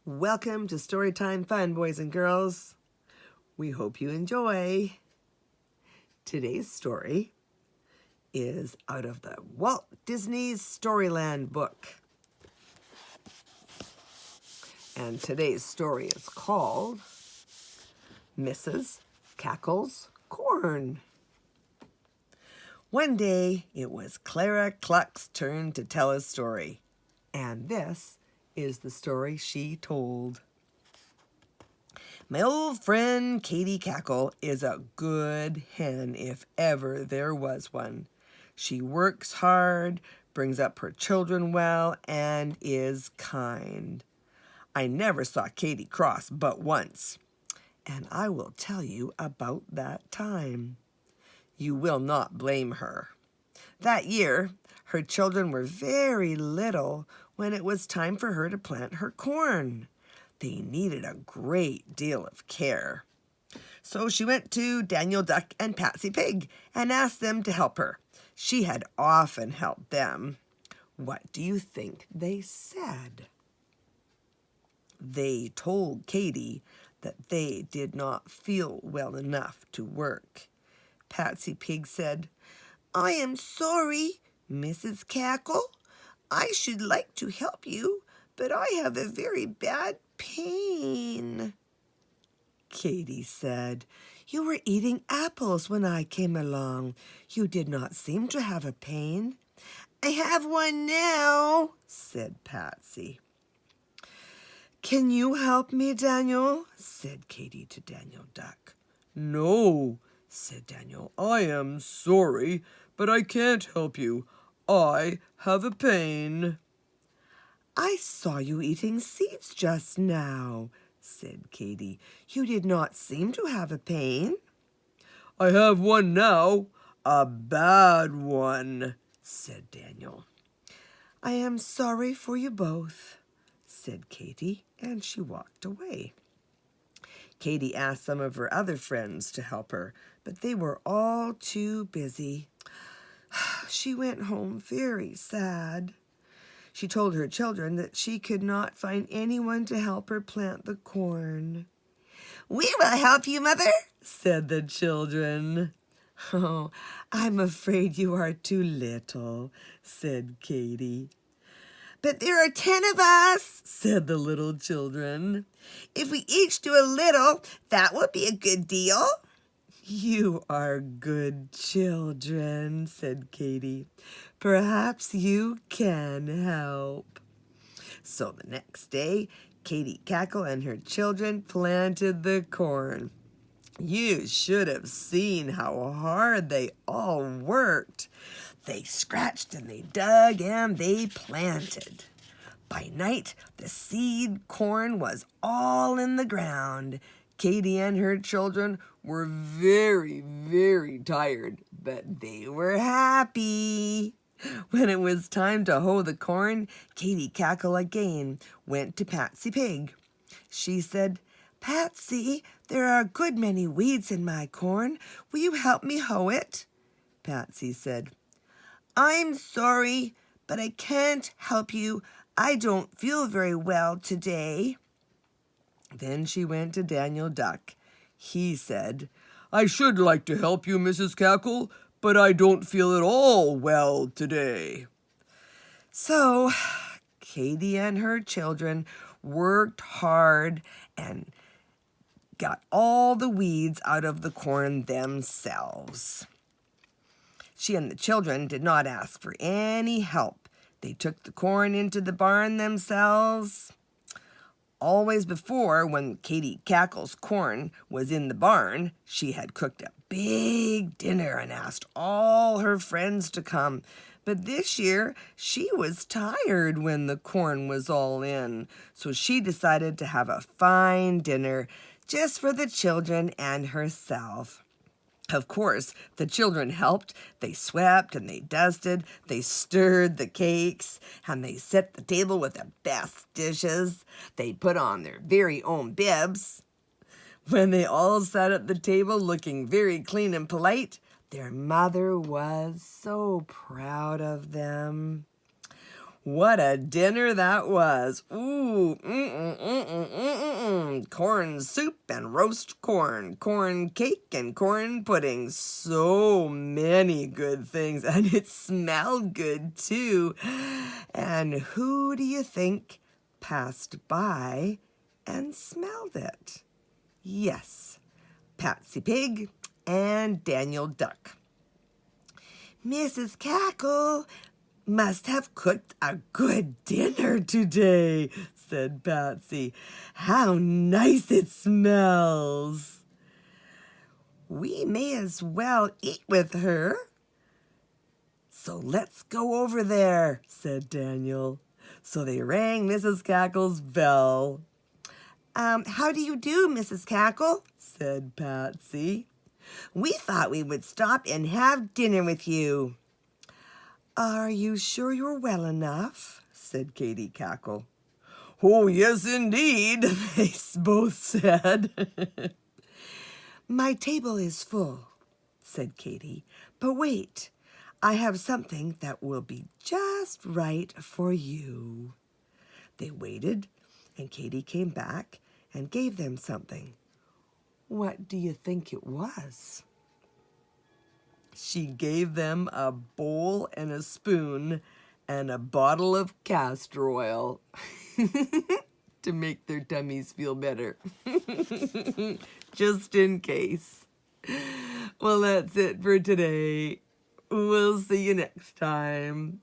Welcome to Storytime Fun, boys and girls. We hope you enjoy. Today's story is out of the Walt Disney's Storyland book. And today's story is called Mrs. Cackle's Corn. One day, it was Clara Cluck's turn to tell a story. And this is the story she told. My old friend Katie Cackle is a good hen if ever there was one. She works hard, brings up her children well, and is kind. I never saw Katie cross but once, and I will tell you about that time. You will not blame her. That year, her children were very little when it was time for her to plant her corn. They needed a great deal of care. So she went to Daniel Duck and Patsy Pig and asked them to help her. She had often helped them. What do you think they said? They told Katie that they did not feel well enough to work. Patsy Pig said, "I am sorry, Mrs. Cackle. I should like to help you, but I have a very bad pain." Katie said, "You were eating apples when I came along. You did not seem to have a pain." "I have one now," said Patsy. "Can you help me, Daniel?" said Katie to Daniel Duck. "No," said Daniel. "I am sorry, but I can't help you. I have a pain." "I saw you eating seeds just now," said Katie. "You did not seem to have a pain." "I have one now, a bad one," said Daniel. "I am sorry for you both," said Katie, and she walked away. Katie asked some of her other friends to help her, but they were all too busy. She went home very sad. She told her children that she could not find anyone to help her plant the corn. "We will help you, Mother," said the children. "Oh, I'm afraid you are too little," said Katie. "But there are 10 of us," said the little children. "If we each do a little, that will be a good deal." "You are good children," said Katie. "Perhaps you can help." So the next day, Katie Cackle and her children planted the corn. You should have seen how hard they all worked. They scratched and they dug and they planted. By night, the seed corn was all in the ground. Katie and her children were very, very tired, but they were happy. When it was time to hoe the corn, Katie Cackle again went to Patsy Pig. She said, "Patsy, there are a good many weeds in my corn. Will you help me hoe it?" Patsy said, "I'm sorry, but I can't help you. I don't feel very well today." Then she went to Daniel Duck. He said, "I should like to help you, Mrs. Cackle, but I don't feel at all well today." So Katie and her children worked hard and got all the weeds out of the corn themselves. She and the children did not ask for any help. They took the corn into the barn themselves. Always before, when Katie Cackle's corn was in the barn, she had cooked a big dinner and asked all her friends to come. But this year, she was tired when the corn was all in, so she decided to have a fine dinner just for the children and herself. Of course, the children helped. They swept and they dusted, they stirred the cakes, and they set the table with the best dishes. They put on their very own bibs. When they all sat at the table looking very clean and polite, their mother was so proud of them. What a dinner that was. Ooh, corn soup and roast corn, corn cake and corn pudding. So many good things, and it smelled good too. And who do you think passed by and smelled it? Yes, Patsy Pig and Daniel Duck. Mrs. Cackle must have cooked a good dinner today, said Patsy. How nice it smells. We may as well eat with her. So let's go over there, said Daniel. So they rang Mrs. Cackle's bell. How do you do, Mrs. Cackle? Said Patsy. We thought we would stop and have dinner with you. Are you sure you're well enough? Said Katy Cackle. Oh, yes, indeed, they both said. My table is full, said Katy. But wait, I have something that will be just right for you. They waited, and Katy came back and gave them something. What do you think it was? She gave them a bowl and a spoon and a bottle of castor oil to make their tummies feel better. Just in case. Well, that's it for today. We'll see you next time.